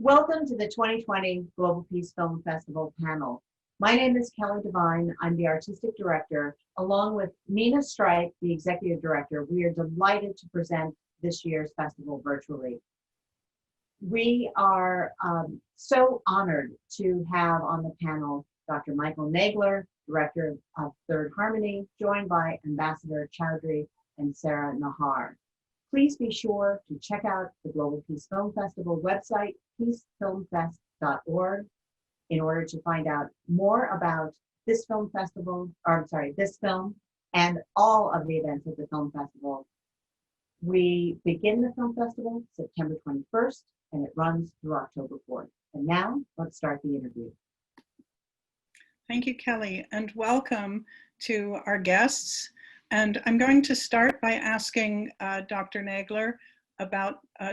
Welcome to the 2020 Global Peace Film Festival panel. My name is Kelly Devine. I'm the Artistic Director. Along with Nina Strike, the Executive Director, we are delighted to present this year's festival virtually. We are so honored to have on the panel Dr. Michael Nagler, Director of Third Harmony, joined by Ambassador Chowdhury and Sarah Nahar. Please be sure to check out the Global Peace Film Festival website, peacefilmfest.org, in order to find out more about this film festival, this film, and all of the events of the film festival. We begin the film festival September 21st, and it runs through October 4th. And now, let's start the interview. Thank you, Kelly, and welcome to our guests. And I'm going to start by asking Dr. Nagler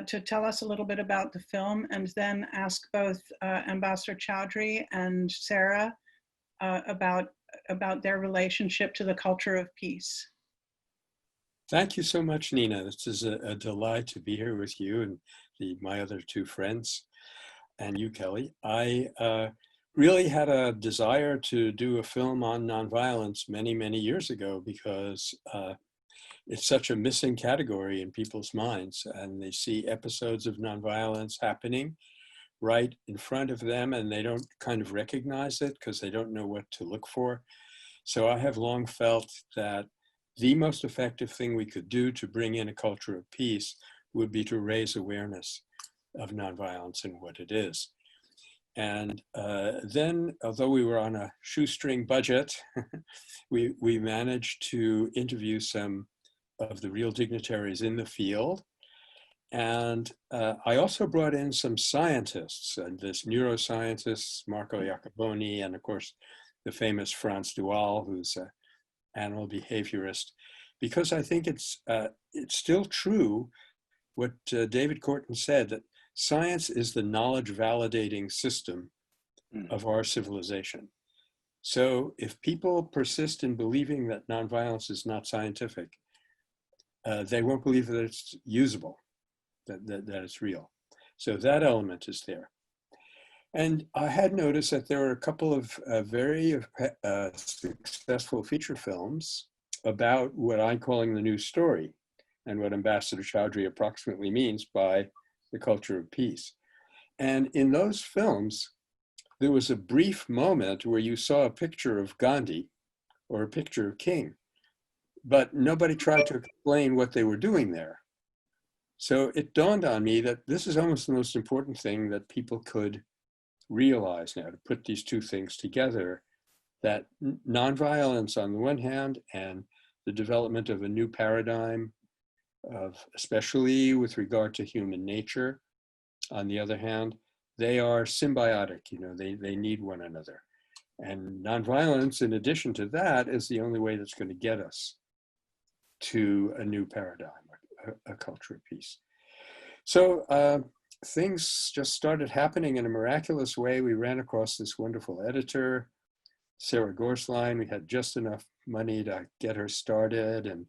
to tell us a little bit about the film, and then ask both Ambassador Chowdhury and Sarah about their relationship to the culture of peace. Thank you so much, Nina. This is a delight to be here with you and my other two friends, and you, Kelly. I really had a desire to do a film on nonviolence many, many years ago because it's such a missing category in people's minds, and they see episodes of nonviolence happening right in front of them, and they don't kind of recognize it because they don't know what to look for. So I have long felt that the most effective thing we could do to bring in a culture of peace would be to raise awareness of nonviolence and what it is. And then, although we were on a shoestring budget, we managed to interview some of the real dignitaries in the field. And I also brought in some scientists, and this neuroscientist, Marco Iacoboni, and of course, the famous Frans Dual, who's an animal behaviorist, because I think it's still true what David Corton said, that science is the knowledge validating system of our civilization. So if people persist in believing that nonviolence is not scientific, they won't believe that it's usable, that it's real. So that element is there. And I had noticed that there were a couple of very successful feature films about what I'm calling the new story, and what Ambassador Chowdhury approximately means by the culture of peace. And in those films, there was a brief moment where you saw a picture of Gandhi or a picture of King, but nobody tried to explain what they were doing there. So it dawned on me that this is almost the most important thing that people could realize now, to put these two things together, that nonviolence on the one hand and the development of a new paradigm especially with regard to human nature, on the other hand, they are symbiotic, they need one another. And nonviolence, in addition to that, is the only way that's going to get us to a new paradigm, a culture of peace. So things just started happening in a miraculous way. We ran across this wonderful editor, Sarah Gorsline. We had just enough money to get her started, and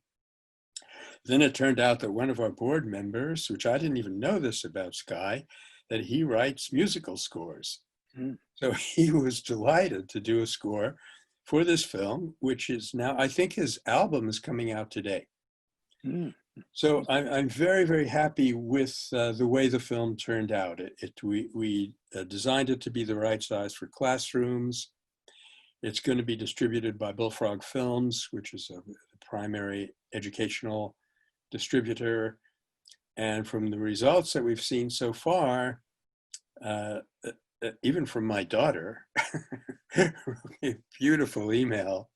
then it turned out that one of our board members, which I didn't even know this about Sky, that he writes musical scores. So he was delighted to do a score for this film, which is now, I think his album is coming out today. So I'm very, very happy with the way the film turned out. We designed it to be the right size for classrooms. It's going to be distributed by Bullfrog Films, which is a primary educational distributor. And from the results that we've seen so far, even from my daughter, wrote me a beautiful email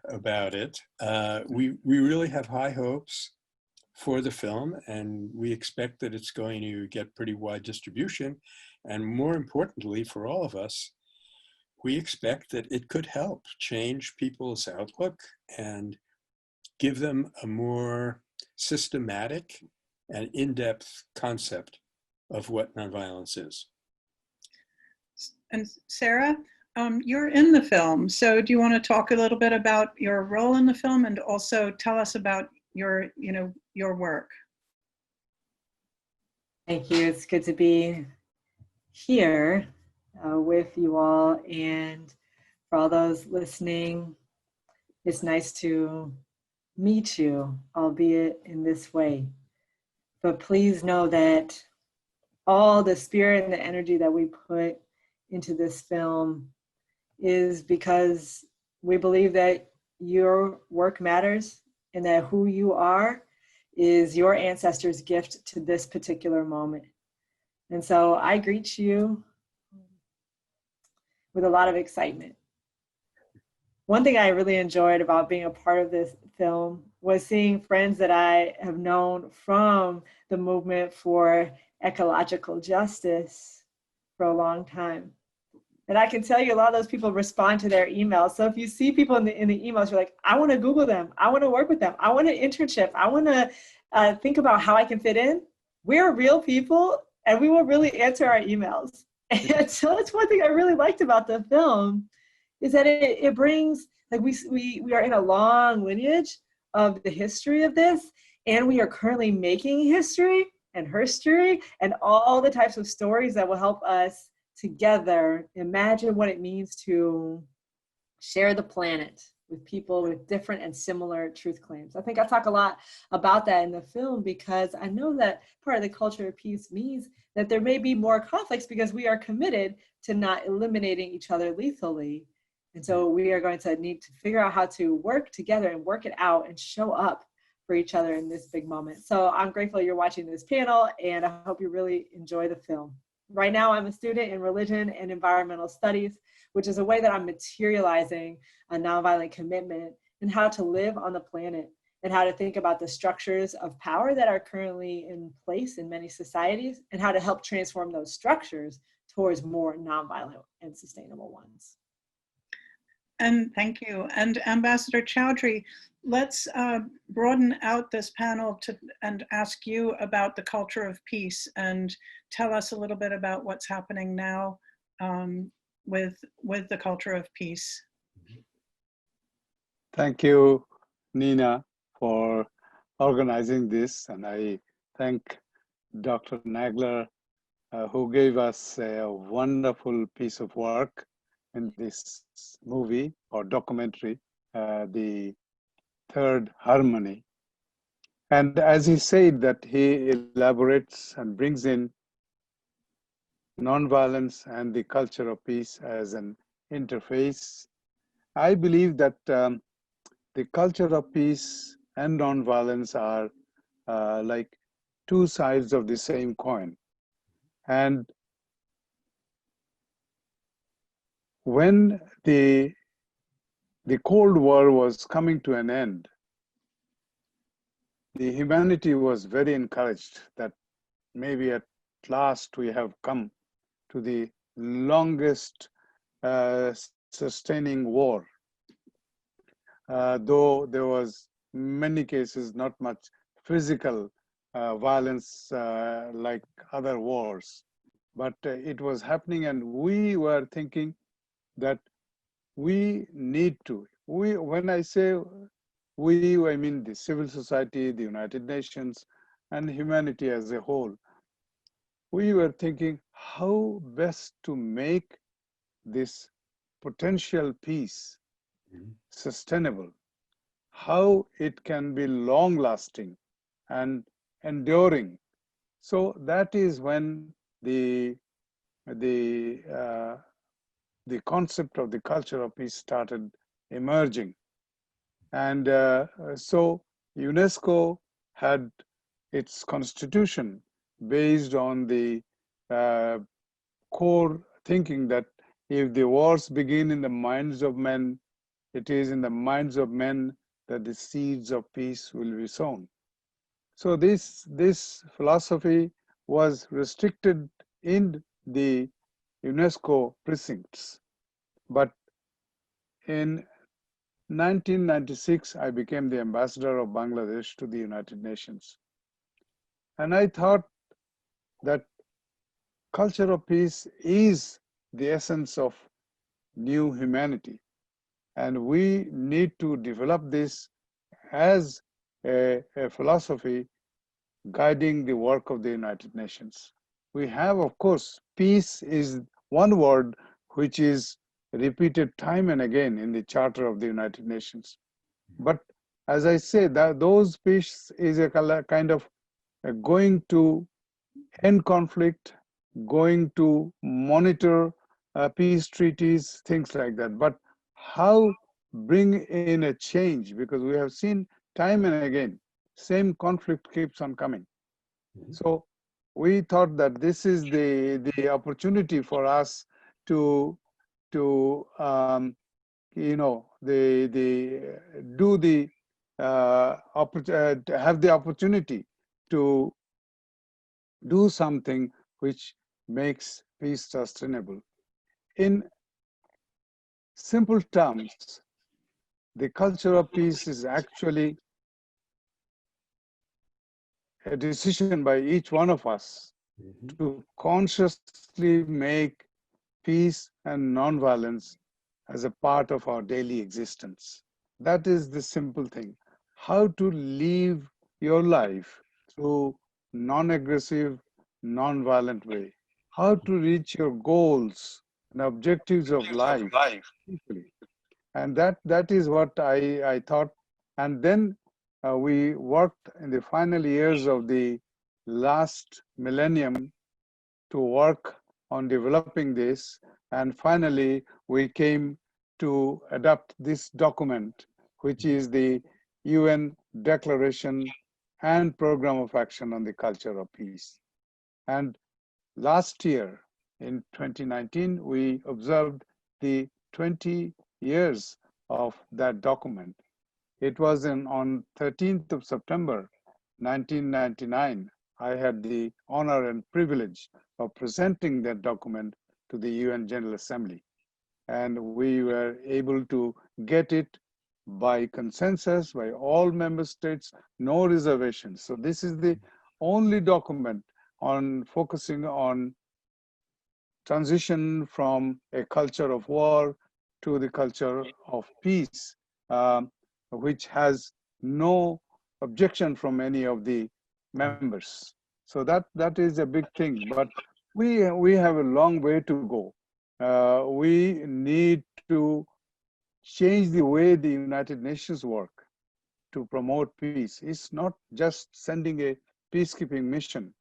about it. We really have high hopes for the film, and we expect that it's going to get pretty wide distribution. And more importantly, for all of us, we expect that it could help change people's outlook and give them a more systematic and in-depth concept of what nonviolence is. And Sarah, you're in the film, so do you want to talk a little bit about your role in the film, and also tell us about your work? Thank you. It's good to be here with you all. And for all those listening, it's nice to meet you, albeit in this way. But please know that all the spirit and the energy that we put into this film is because we believe that your work matters and that who you are is your ancestors' gift to this particular moment. And so I greet you with a lot of excitement. One thing I really enjoyed about being a part of this film was seeing friends that I have known from the movement for ecological justice for a long time. And I can tell you a lot of those people respond to their emails. So if you see people in the emails, you're like, I want to Google them. I want to work with them. I want an internship. I want to think about how I can fit in. We're real people and we will really answer our emails. And so that's one thing I really liked about the film is that it brings, like we are in a long lineage of the history of this, and we are currently making history and herstory and all the types of stories that will help us together imagine what it means to share the planet with people with different and similar truth claims. I think I talk a lot about that in the film because I know that part of the culture of peace means that there may be more conflicts because we are committed to not eliminating each other lethally. And so we are going to need to figure out how to work together and work it out and show up for each other in this big moment. So I'm grateful you're watching this panel and I hope you really enjoy the film. Right now, I'm a student in religion and environmental studies, which is a way that I'm materializing a nonviolent commitment and how to live on the planet and how to think about the structures of power that are currently in place in many societies and how to help transform those structures towards more nonviolent and sustainable ones. And thank you. And Ambassador Chowdhury, let's broaden out this panel and ask you about the culture of peace and tell us a little bit about what's happening now with the culture of peace. Thank you, Nina, for organizing this. And I thank Dr. Nagler, who gave us a wonderful piece of work in this movie or documentary, The Third Harmony. And as he said that he elaborates and brings in nonviolence and the culture of peace as an interface, I believe that the culture of peace and nonviolence are like two sides of the same coin. And when the Cold War was coming to an end, the humanity was very encouraged that maybe at last we have come to the longest sustaining war. Though there was many cases, not much physical violence like other wars, but it was happening, and we were thinking that we need to. When I say we, I mean the civil society, the United Nations, and humanity as a whole. We were thinking how best to make this potential peace sustainable, how it can be long-lasting and enduring. So that is when the concept of the culture of peace started emerging. And so UNESCO had its constitution based on the core thinking that if the wars begin in the minds of men, it is in the minds of men that the seeds of peace will be sown. So this philosophy was restricted in the UNESCO precincts. But in 1996, I became the ambassador of Bangladesh to the United Nations. And I thought that culture of peace is the essence of new humanity. And we need to develop this as a philosophy guiding the work of the United Nations. We have, of course, peace is one word which is repeated time and again in the Charter of the United Nations. But as I say, that those peace is a kind of going to end conflict, going to monitor peace treaties, things like that. But how bring in a change? Because we have seen time and again, same conflict keeps on coming. So we thought that this is the opportunity for us to you know the do the have the opportunity to do something which makes peace sustainable. In simple terms, the culture of peace is actually a decision by each one of us to consciously make peace and nonviolence as a part of our daily existence. That is the simple thing. How to live your life through non-aggressive, non-violent way. How to reach your goals and objectives of life peacefully. And that is what I thought. And then we worked in the final years of the last millennium to work on developing this. And finally, we came to adopt this document, which is the UN Declaration and Program of Action on the Culture of Peace. And last year, in 2019, we observed the 20 years of that document. It was on 13th of September, 1999, I had the honor and privilege of presenting that document to the UN General Assembly. And we were able to get it by consensus, by all member states, no reservations. So this is the only document on focusing on transition from a culture of war to the culture of peace, which has no objection from any of the members. So that is a big thing. But we have a long way to go. We need to change the way the United Nations work to promote peace. It's not just sending a peacekeeping mission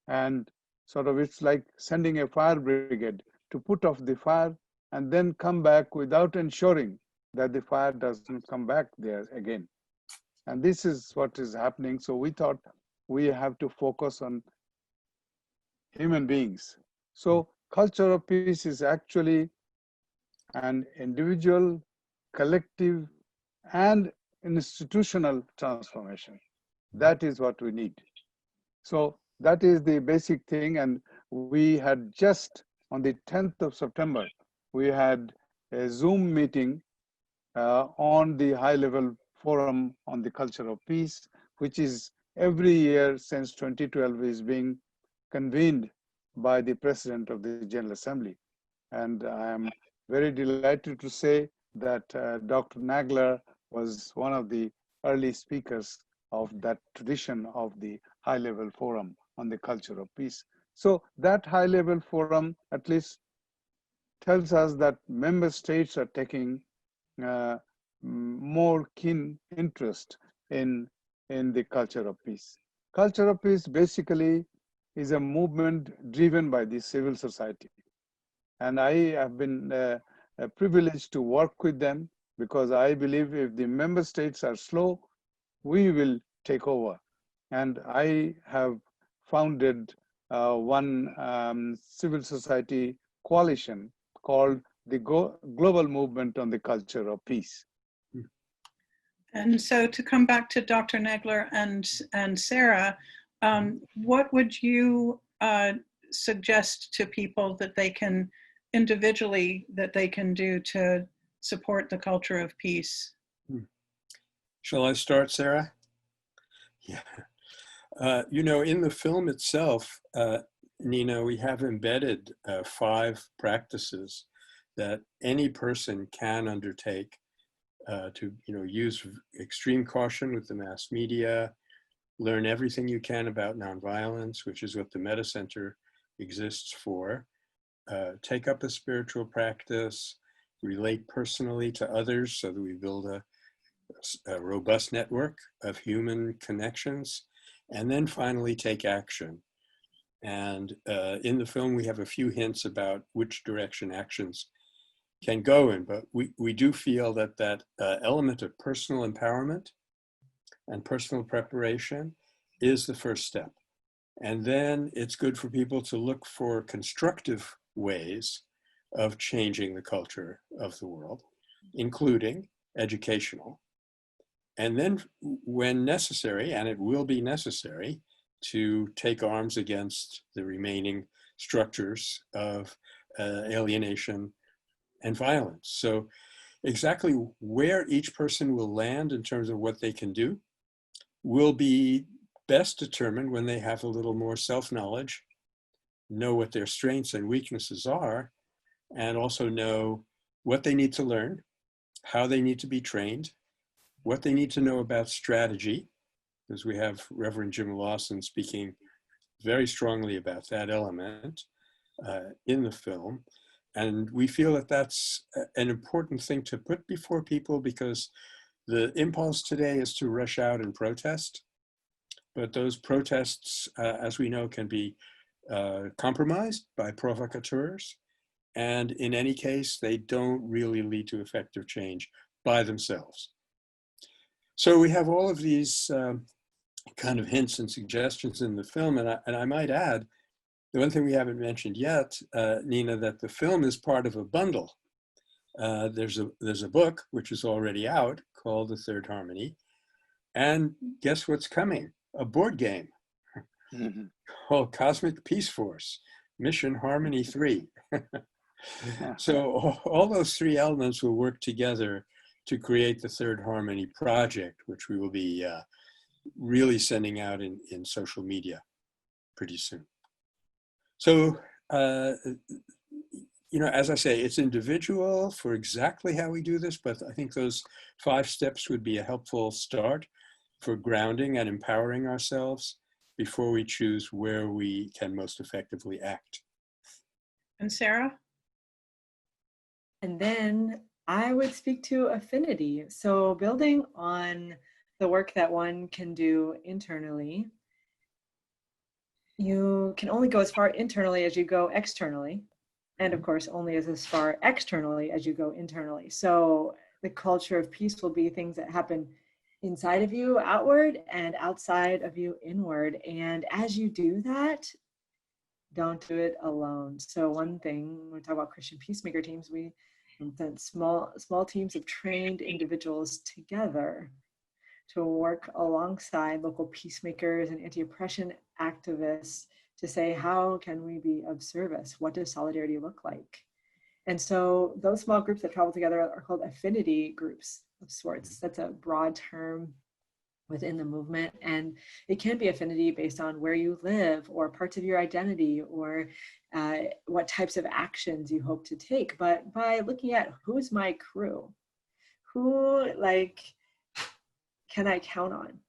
and sort of it's like sending a fire brigade to put off the fire and then come back without ensuring that the fire doesn't come back there again. And this is what is happening. So we thought we have to focus on human beings. So culture of peace is actually an individual, collective, and institutional transformation. That is what we need. So that is the basic thing. And we had just on the 10th of September, we had a Zoom meeting on the high-level forum on the culture of peace, which is every year since 2012 is being convened by the President of the General Assembly. And I am very delighted to say that Dr. Nagler was one of the early speakers of that tradition of the high-level forum on the culture of peace. So that high-level forum at least tells us that member states are taking more keen interest in the culture of peace. Culture of peace basically is a movement driven by the civil society. And I have been privileged to work with them because I believe if the member states are slow, we will take over. And I have founded one civil society coalition called the Global Movement on the Culture of Peace. And so to come back to Dr. Nagler and Sarah, what would you suggest to people that they can individually that they can do to support the culture of peace? Shall I start, Sarah? Yeah. You know, in the film itself, Nina, we have embedded 5 practices that any person can undertake to, use extreme caution with the mass media, learn everything you can about nonviolence, which is what the Meta Center exists for take up a spiritual practice, relate personally to others so that we build a robust network of human connections, and then finally take action. And in the film, we have a few hints about which direction actions can go in, but we do feel that that element of personal empowerment and personal preparation is the first step. And then it's good for people to look for constructive ways of changing the culture of the world, including educational. And then when necessary, and it will be necessary, to take arms against the remaining structures of alienation and violence. So exactly where each person will land in terms of what they can do will be best determined when they have a little more self-knowledge, know what their strengths and weaknesses are, and also know what they need to learn, how they need to be trained, what they need to know about strategy, because we have Reverend Jim Lawson speaking very strongly about that element in the film. And we feel that that's an important thing to put before people, because the impulse today is to rush out and protest. But those protests, as we know, can be compromised by provocateurs. And in any case, they don't really lead to effective change by themselves. So we have all of these kind of hints and suggestions in the film. And I might add, the one thing we haven't mentioned yet, Nina, that the film is part of a bundle. There's a book, which is already out, called The Third Harmony. And guess what's coming? A board game called Cosmic Peace Force, Mission Harmony 3. So all those three elements will work together to create the Third Harmony project, which we will be really sending out in social media pretty soon. So, you know, as I say, it's individual for exactly how we do this, but I think those 5 steps would be a helpful start for grounding and empowering ourselves before we choose where we can most effectively act. And Sarah? And then I would speak to affinity. So building on the work that one can do internally, you can only go as far internally as you go externally. And of course, only as far externally as you go internally. So the culture of peace will be things that happen inside of you outward and outside of you inward. And as you do that, don't do it alone. So one thing, when we talk about Christian peacemaker teams, we sent small teams of trained individuals together to work alongside local peacemakers and anti-oppression activists to say, how can we be of service? What does solidarity look like? And so those small groups that travel together are called affinity groups of sorts. That's a broad term within the movement. And it can be affinity based on where you live or parts of your identity or what types of actions you hope to take. But by looking at who's my crew, who can I count on?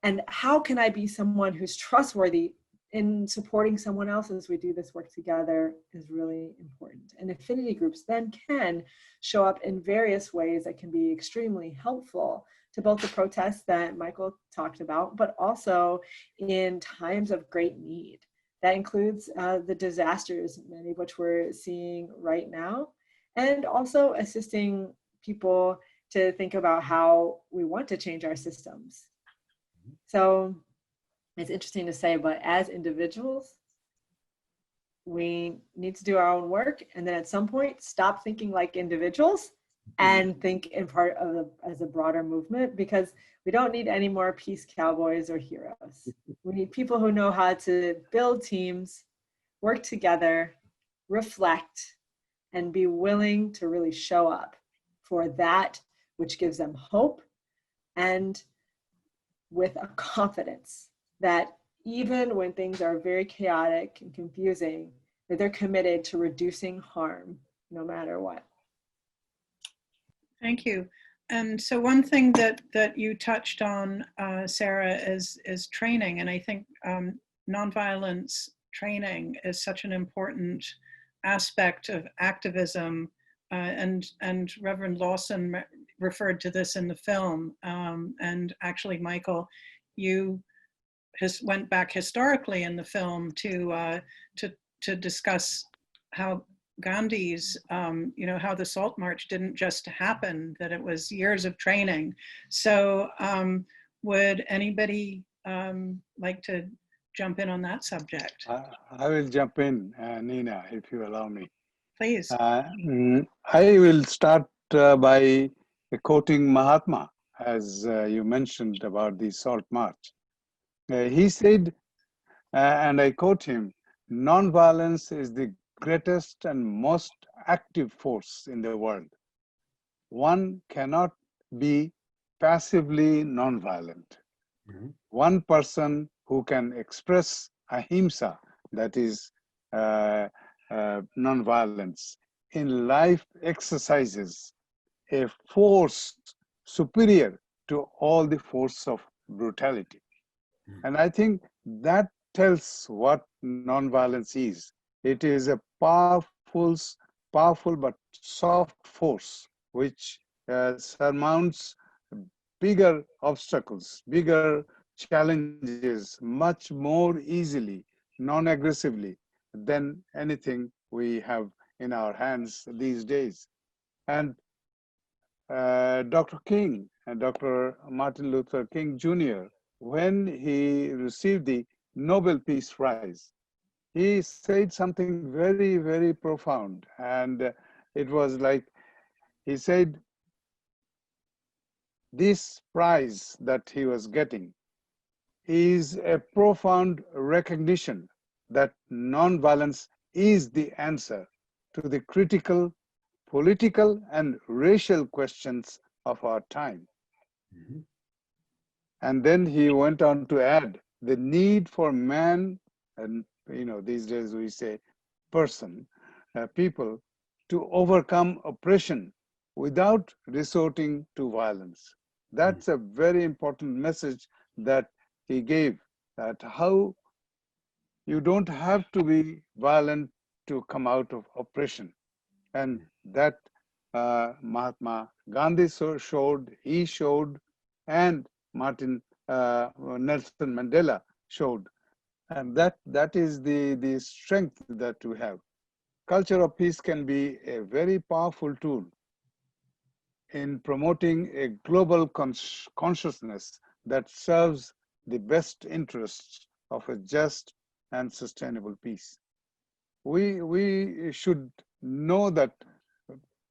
And how can I be someone who's trustworthy in supporting someone else as we do this work together is really important. And affinity groups then can show up in various ways that can be extremely helpful to both the protests that Michael talked about, but also in times of great need. That includes the disasters, many of which we're seeing right now, and also assisting people to think about how we want to change our systems. So it's interesting to say, but as individuals, we need to do our own work. And then at some point, stop thinking like individuals and think in part of as a broader movement, because we don't need any more peace cowboys or heroes. We need people who know how to build teams, work together, reflect, and be willing to really show up for that which gives them hope, and with a confidence that even when things are very chaotic and confusing, that they're committed to reducing harm no matter what. Thank you. And so one thing that you touched on, Sarah, is training. And I think nonviolence training is such an important aspect of activism. And Reverend Lawson referred to this in the film. And actually, Michael, you went back historically in the film to discuss how Gandhi's, how the Salt March didn't just happen, that it was years of training. So would anybody like to jump in on that subject? I will jump in, Nina, if you allow me. Please. I will start by quoting Mahatma, as you mentioned about the Salt March. He said, and I quote him, "Nonviolence is the greatest and most active force in the world. One cannot be passively nonviolent. One person who can express ahimsa, that is nonviolence, in life exercises a force superior to all the force of brutality." And I think that tells what nonviolence is. It is a powerful but soft force which surmounts bigger obstacles, bigger challenges much more easily, non-aggressively than anything we have in our hands these days. And Dr. King, Dr. Martin Luther King Jr., when he received the Nobel Peace Prize, he said something very, very profound. And it was like, he said, this prize that he was getting is a profound recognition that nonviolence is the answer to the critical political and racial questions of our time. And then he went on to add the need for man, and these days we say person, people, to overcome oppression without resorting to violence. That's a very important message that he gave, that how you don't have to be violent to come out of oppression. And that Mahatma Gandhi showed, he showed, and Nelson Mandela showed. And that is the strength that we have. Culture of peace can be a very powerful tool in promoting a global consciousness that serves the best interests of a just and sustainable peace. We should know that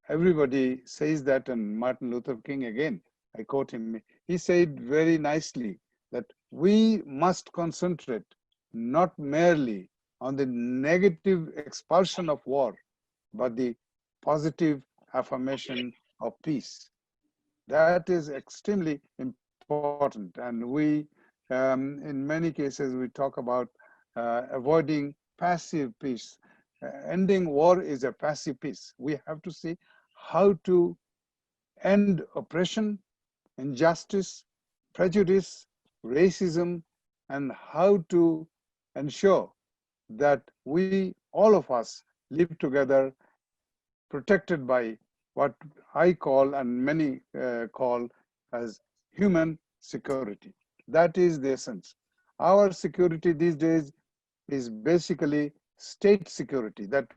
everybody says that, and Martin Luther King, again, I quote him, he said very nicely that we must concentrate not merely on the negative expulsion of war, but the positive affirmation of peace. That is extremely important. And we, in many cases, we talk about avoiding passive peace. Ending war is a passive peace. We have to see how to end oppression, injustice, prejudice, racism, and how to ensure that we, all of us, live together, protected by what I call and many call as human security. That is the essence. Our security these days is basically state security, that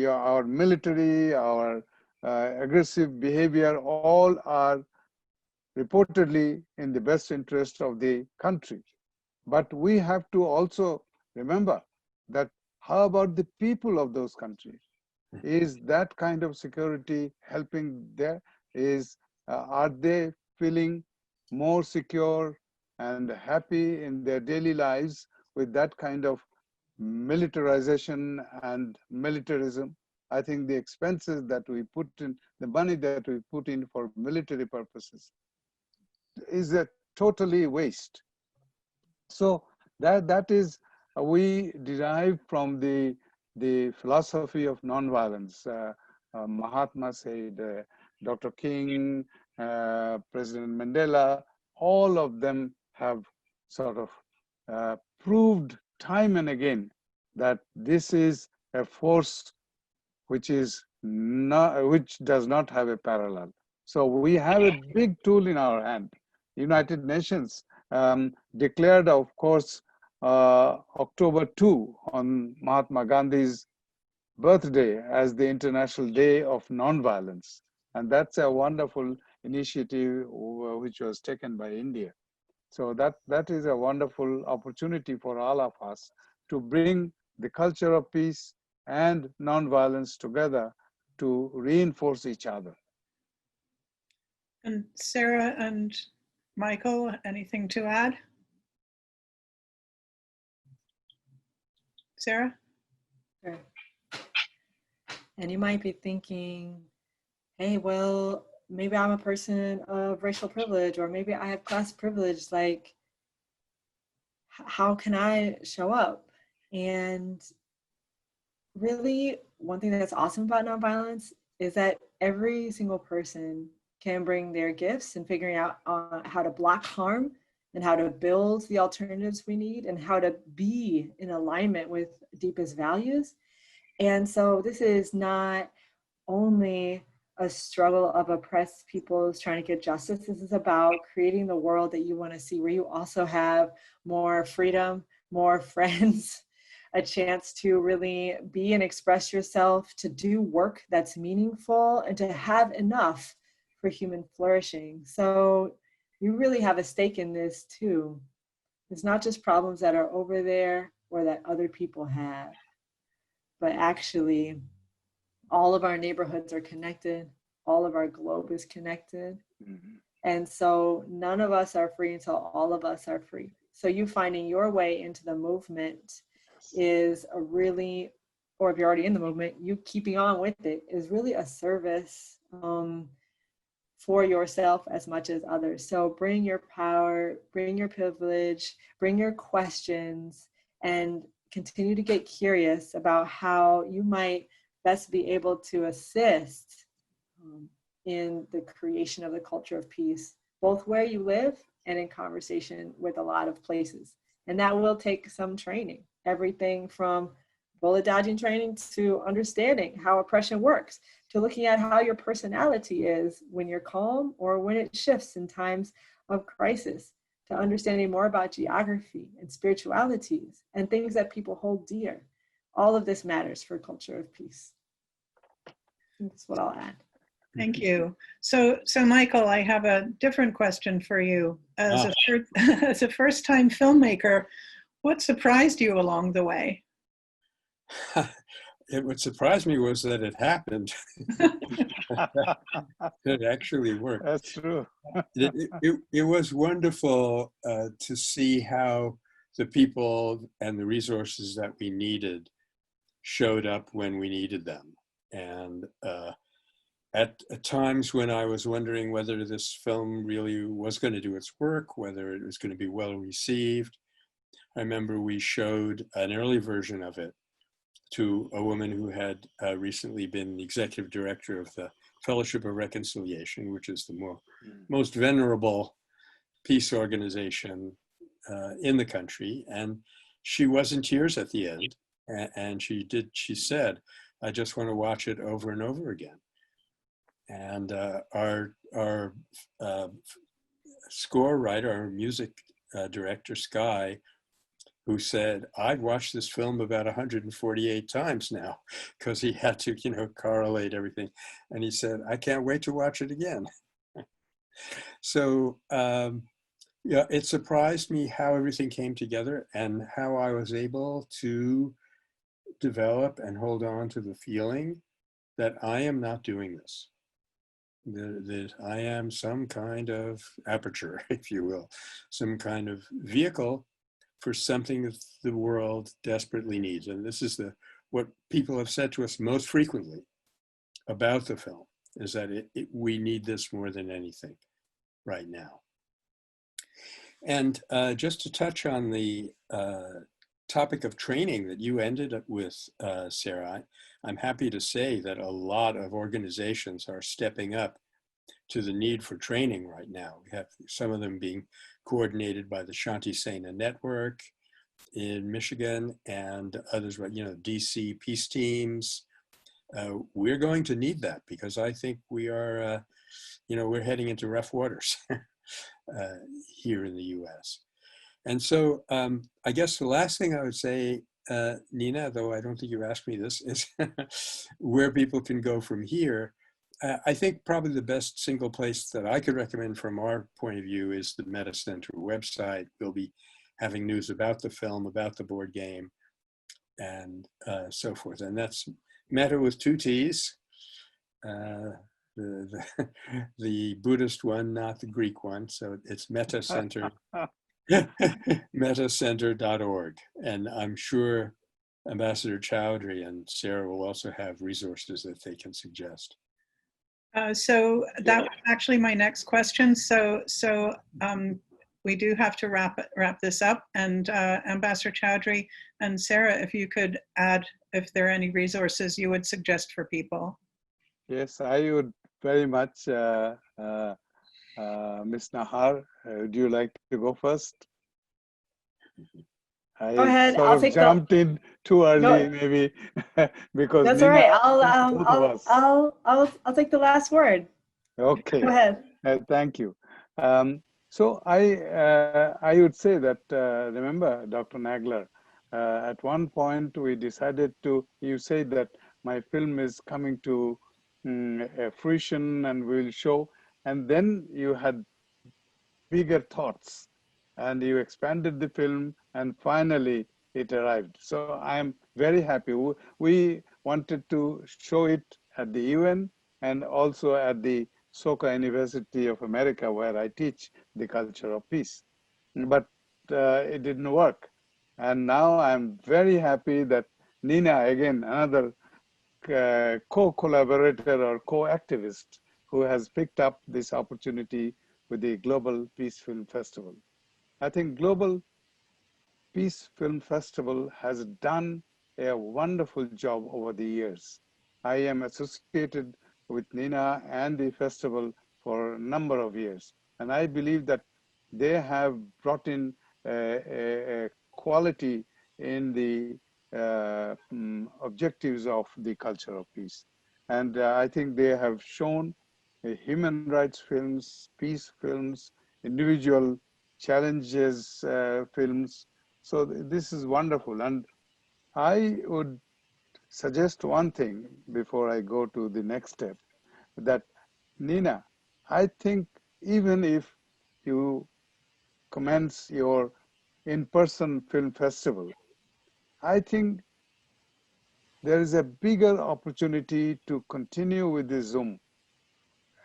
our military, our aggressive behavior, all are reportedly in the best interest of the country. But we have to also remember that how about the people of those countries? Is that kind of security helping there? Are they feeling more secure and happy in their daily lives with that kind of militarization and militarism? I think the expenses that we put in, the money that we put in for military purposes is a totally waste. So that is, we derive from the philosophy of nonviolence. Mahatma said, Dr. King, President Mandela, all of them have sort of proved time and again that this is a force which is not, which does not have a parallel. So we have a big tool in our hand. United Nations declared, of course, October 2 on Mahatma Gandhi's birthday as the International Day of Nonviolence. And that's a wonderful initiative which was taken by India. So that is a wonderful opportunity for all of us to bring the culture of peace and nonviolence together to reinforce each other. And Sarah and Michael, anything to add? Sarah? Sure. And you might be thinking, hey, well, maybe I'm a person of racial privilege, or maybe I have class privilege. Like, how can I show up? And really, one thing that's awesome about nonviolence is that every single person can bring their gifts in figuring out how to block harm and how to build the alternatives we need and how to be in alignment with deepest values. And so this is not only a struggle of oppressed peoples trying to get justice. This is about creating the world that you want to see, where you also have more freedom, more friends, a chance to really be and express yourself, to do work that's meaningful, and to have enough for human flourishing. So you really have a stake in this too. It's not just problems that are over there or that other people have, but actually all of our neighborhoods are connected. All of our globe is connected. Mm-hmm. And so none of us are free until all of us are free. So you finding your way into the movement is a really, or if you're already in the movement, you keeping on with it is really a service for yourself as much as others. So bring your power, bring your privilege, bring your questions, and continue to get curious about how you might best be able to assist in the creation of the culture of peace, both where you live and in conversation with a lot of places. And that will take some training, everything from bullet dodging training to understanding how oppression works, to looking at how your personality is when you're calm or when it shifts in times of crisis, to understanding more about geography and spiritualities and things that people hold dear. All of this matters for a culture of peace. That's what I'll add. Thank you. So Michael, I have a different question for you. As a first-time filmmaker, what surprised you along the way? What surprised me was that it happened. It actually worked. That's true. It was wonderful to see how the people and the resources that we needed showed up when we needed them. And at times when I was wondering whether this film really was going to do its work, whether it was going to be well received, I remember we showed an early version of it to a woman who had recently been the executive director of the Fellowship of Reconciliation, which is the most venerable peace organization in the country. And she was in tears at the end. And she said, I just want to watch it over and over again. And our score writer, our music director, Sky, who said, I've watched this film about 148 times now, because he had to, correlate everything. And he said, I can't wait to watch it again. So, yeah, it surprised me how everything came together and how I was able to develop and hold on to the feeling that I am not doing this. That I am some kind of aperture, if you will, some kind of vehicle for something that the world desperately needs. And this is what people have said to us most frequently about the film, is that we need this more than anything right now. And just to touch on the topic of training that you ended up with, Sarah, I'm happy to say that a lot of organizations are stepping up to the need for training right now. We have some of them being coordinated by the Shanti Sena Network, in Michigan and others, you know, DC peace teams. We're going to need that because I think we are, you know, we're heading into rough waters here in the US. And so I guess the last thing I would say, Nina, though I don't think you asked me this, is where people can go from here. I think probably the best single place that I could recommend from our point of view is the Meta Center website. We'll be having news about the film, about the board game, and so forth. And that's Meta with 2 T's, the Buddhist one, not the Greek one. So it's Meta Center. metacenter.org. And I'm sure Ambassador Chowdhury and Sarah will also have resources that they can suggest. So that was actually my next question. So we do have to wrap this up. And Ambassador Chowdhury and Sarah, if you could add if there are any resources you would suggest for people. Yes, I would very much. Ms. Nahar, would you like to go first? Go ahead. Sort I'll of take jumped in too early, No. maybe, because That's Nina, all right. both of us. I'll take the last word. Okay. Go ahead. Thank you. So I would say that remember, Dr. Nagler, at one point we decided to. You said that my film is coming to fruition and we'll show, and then you had bigger thoughts and you expanded the film and finally it arrived. So I'm very happy. We wanted to show it at the UN and also at the Soka University of America, where I teach the culture of peace. But it didn't work. And now I'm very happy that Nina, again, another co-collaborator or co-activist who has picked up this opportunity with the Global Peace Film Festival. I think Global Peace Film Festival has done a wonderful job over the years. I am associated with Nina and the festival for a number of years. And I believe that they have brought in a quality in the objectives of the culture of peace. And I think they have shown human rights films, peace films, individual challenges films. So this is wonderful. And I would suggest one thing before I go to the next step, that Nina, I think even if you commence your in-person film festival, I think there is a bigger opportunity to continue with the Zoom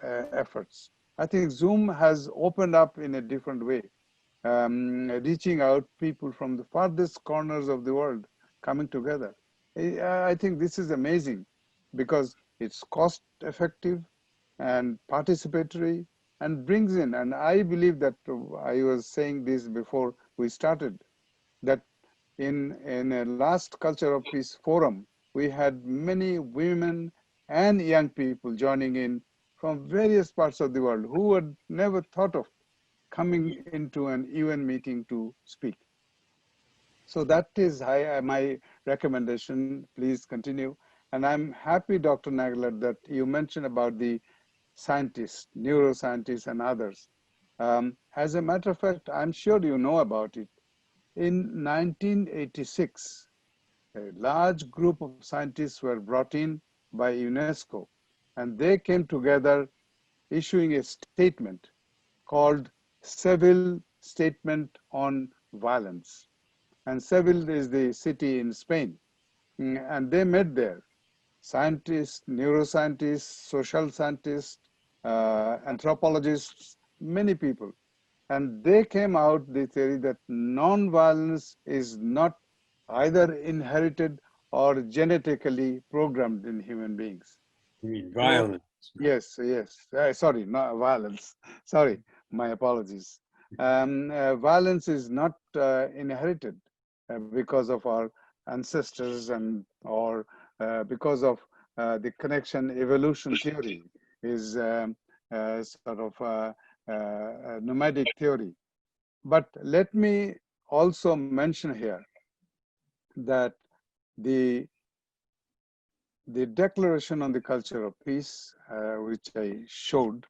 efforts. I think Zoom has opened up in a different way, reaching out people from the farthest corners of the world coming together. I think this is amazing because it's cost effective and participatory and brings in, and I believe that I was saying this before we started, that in a last Culture of Peace forum, we had many women and young people joining in from various parts of the world who had never thought of coming into an UN meeting to speak. So that is my recommendation. Please continue. And I'm happy, Dr. Nagler, that you mentioned about the scientists, neuroscientists, and others. As a matter of fact, I'm sure you know about it. In 1986, a large group of scientists were brought in by UNESCO, and they came together issuing a statement called Seville Statement on Violence. And Seville is the city in Spain. And they met there, scientists, neuroscientists, social scientists, anthropologists, many people. And they came out the theory that non-violence is not either inherited or genetically programmed in human beings. You mean violence? Yes, yes. Sorry, not violence. Sorry, my apologies. Violence is not inherited because of our ancestors or because of the connection. Evolution theory is sort of a nomadic theory. But let me also mention here that the Declaration on the Culture of Peace, which I showed,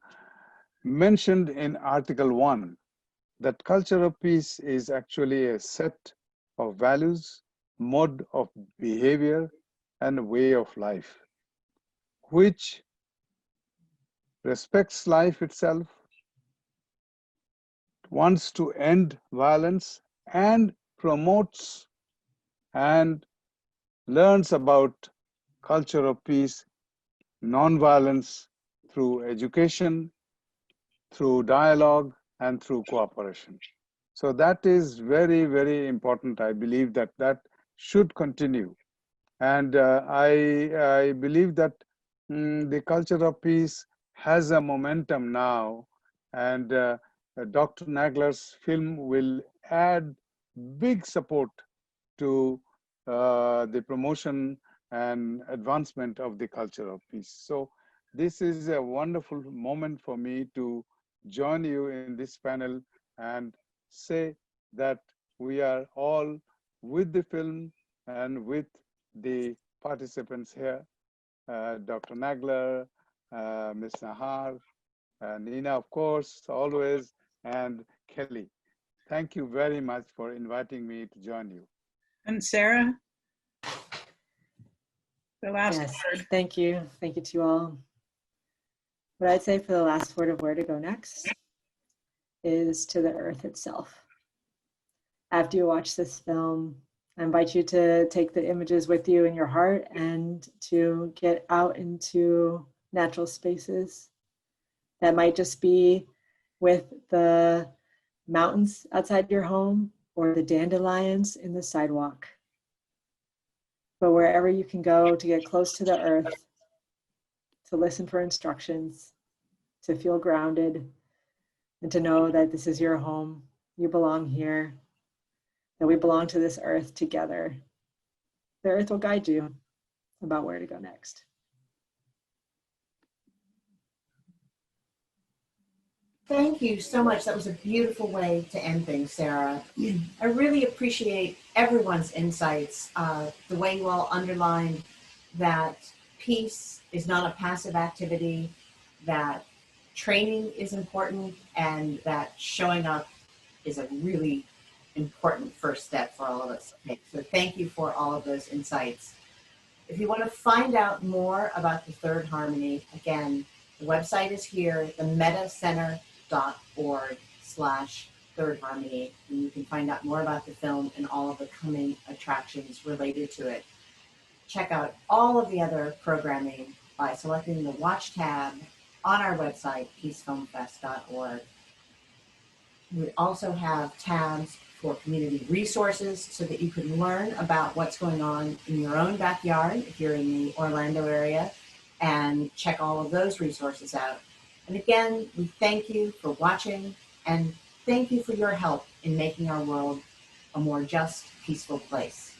mentioned in Article 1 that culture of peace is actually a set of values, mode of behavior, and way of life, which respects life itself, wants to end violence, and promotes and learns about culture of peace, nonviolence through education, through dialogue, and through cooperation. So that is very, very important. I believe that that should continue. And I believe that the culture of peace has a momentum now. And Dr. Nagler's film will add big support to the promotion and advancement of the culture of peace. So this is a wonderful moment for me to join you in this panel and say that we are all with the film and with the participants here, Dr. Nagler, Ms. Nahar, Nina, of course, always, and Kelly. Thank you very much for inviting me to join you. And Sarah, the last Yes, word. thank you. Thank you to you all. What I'd say for the last word of where to go next is to the earth itself. After you watch this film, I invite you to take the images with you in your heart and to get out into natural spaces. That might just be with the mountains outside your home or the dandelions in the sidewalk. But wherever you can go to get close to the earth, to listen for instructions, to feel grounded, and to know that this is your home, you belong here, that we belong to this earth together. The earth will guide you about where to go next. Thank you so much. That was a beautiful way to end things, Sarah. I really appreciate everyone's insights, the way you all underlined that peace is not a passive activity, that training is important, and that showing up is a really important first step for all of us to take. So thank you for all of those insights. If you want to find out more about the Third Harmony, again, the website is here, the metacenter.org/Third Harmony, and you can find out more about the film and all of the coming attractions related to it. Check out all of the other programming by selecting the Watch tab on our website, peacefilmfest.org. We also have tabs for community resources so that you can learn about what's going on in your own backyard if you're in the Orlando area, and check all of those resources out. And again, we thank you for watching, and thank you for your help in making our world a more just, peaceful place.